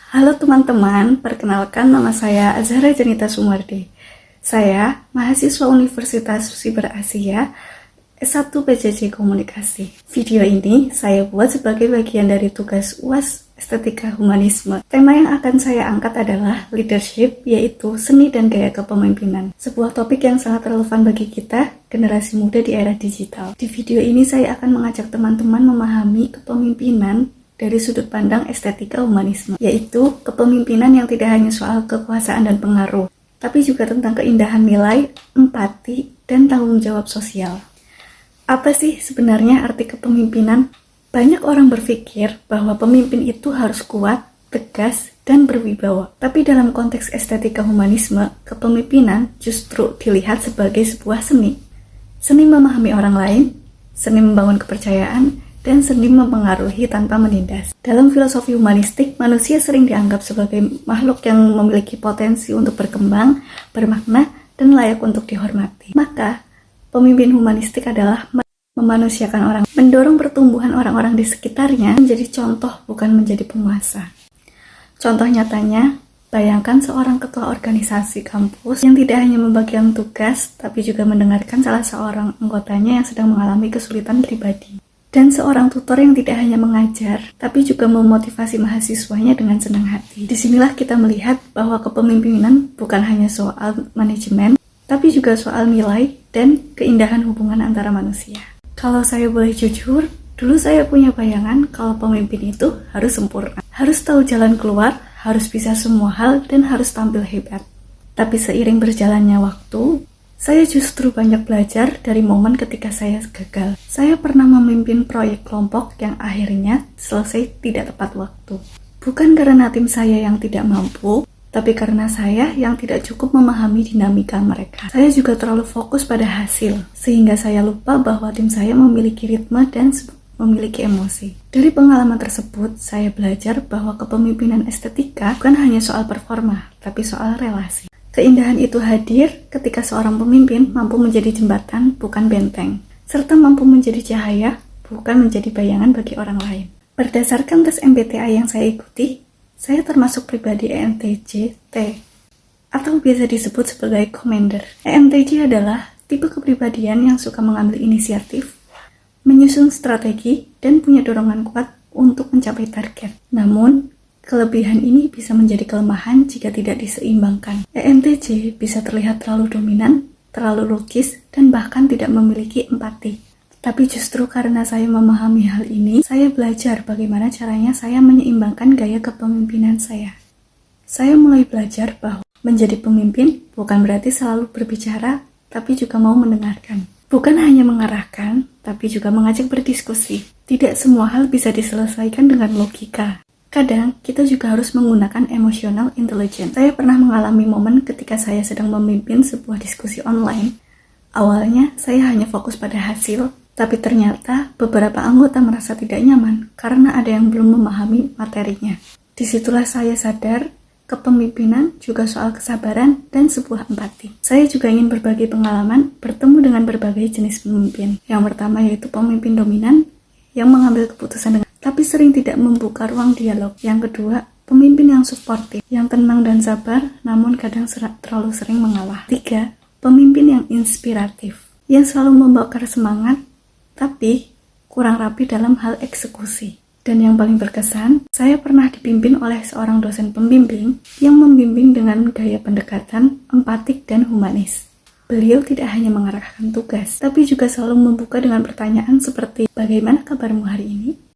Halo teman-teman, perkenalkan nama saya Azhara Janita Sumardi. Saya mahasiswa Universitas Siber Asia S1 PJJ Komunikasi. Video ini saya buat sebagai bagian dari tugas UAS Estetika Humanisme. Tema yang akan saya angkat adalah leadership, yaitu seni dan gaya kepemimpinan. Sebuah topik yang sangat relevan bagi kita, generasi muda di era digital. Di video ini saya akan mengajak teman-teman memahami kepemimpinan dari sudut pandang estetika humanisme, yaitu kepemimpinan yang tidak hanya soal kekuasaan dan pengaruh, tapi juga tentang keindahan nilai, empati, dan tanggung jawab sosial. Apa sih sebenarnya arti kepemimpinan? Banyak orang berpikir bahwa pemimpin itu harus kuat, tegas, dan berwibawa. Tapi dalam konteks estetika humanisme, kepemimpinan justru dilihat sebagai sebuah seni. Seni memahami orang lain, seni membangun kepercayaan, dan seni mempengaruhi tanpa menindas. Dalam filosofi humanistik, manusia sering dianggap sebagai makhluk yang memiliki potensi untuk berkembang, bermakna, dan layak untuk dihormati. Maka, pemimpin humanistik adalah memanusiakan orang, mendorong pertumbuhan orang-orang di sekitarnya menjadi contoh, bukan menjadi penguasa. Contoh nyatanya, bayangkan seorang ketua organisasi kampus yang tidak hanya membagikan tugas, tapi juga mendengarkan salah seorang anggotanya yang sedang mengalami kesulitan pribadi. Dan seorang tutor yang tidak hanya mengajar, tapi juga memotivasi mahasiswanya dengan senang hati. Disinilah kita melihat bahwa kepemimpinan bukan hanya soal manajemen, tapi juga soal nilai dan keindahan hubungan antara manusia. Kalau saya boleh jujur, dulu saya punya bayangan kalau pemimpin itu harus sempurna. Harus tahu jalan keluar, harus bisa semua hal, dan harus tampil hebat. Tapi seiring berjalannya waktu, saya justru banyak belajar dari momen ketika saya gagal. Saya pernah memimpin proyek kelompok yang akhirnya selesai tidak tepat waktu. Bukan karena tim saya yang tidak mampu, tapi karena saya yang tidak cukup memahami dinamika mereka. Saya juga terlalu fokus pada hasil, sehingga saya lupa bahwa tim saya memiliki ritme dan memiliki emosi. Dari pengalaman tersebut, saya belajar bahwa kepemimpinan estetika bukan hanya soal performa, tapi soal relasi. Keindahan itu hadir ketika seorang pemimpin mampu menjadi jembatan, bukan benteng, serta mampu menjadi cahaya, bukan menjadi bayangan bagi orang lain. Berdasarkan tes MBTI yang saya ikuti, saya termasuk pribadi ENTJ-T, atau biasa disebut sebagai commander. ENTJ adalah tipe kepribadian yang suka mengambil inisiatif, menyusun strategi, dan punya dorongan kuat untuk mencapai target. Namun, kelebihan ini bisa menjadi kelemahan jika tidak diseimbangkan. ENTJ bisa terlihat terlalu dominan, terlalu logis, dan bahkan tidak memiliki empati. Tapi justru karena saya memahami hal ini, saya belajar bagaimana caranya saya menyeimbangkan gaya kepemimpinan saya. Saya mulai belajar bahwa menjadi pemimpin bukan berarti selalu berbicara, tapi juga mau mendengarkan. Bukan hanya mengarahkan, tapi juga mengajak berdiskusi. Tidak semua hal bisa diselesaikan dengan logika. Kadang, kita juga harus menggunakan emotional intelligence. Saya pernah mengalami momen ketika saya sedang memimpin sebuah diskusi online. Awalnya, saya hanya fokus pada hasil, tapi ternyata beberapa anggota merasa tidak nyaman karena ada yang belum memahami materinya. Disitulah saya sadar, kepemimpinan juga soal kesabaran dan sebuah empati. Saya juga ingin berbagi pengalaman bertemu dengan berbagai jenis pemimpin. Yang pertama yaitu pemimpin dominan yang mengambil keputusan tapi sering tidak membuka ruang dialog. Yang kedua, pemimpin yang suportif, yang tenang dan sabar, namun kadang terlalu sering mengalah. 3. Pemimpin yang inspiratif, yang selalu membakar semangat, tapi kurang rapi dalam hal eksekusi. Dan yang paling berkesan, saya pernah dipimpin oleh seorang dosen pembimbing yang membimbing dengan gaya pendekatan, empatik, dan humanis. Beliau tidak hanya mengarahkan tugas, tapi juga selalu membuka dengan pertanyaan seperti, bagaimana kabarmu hari ini?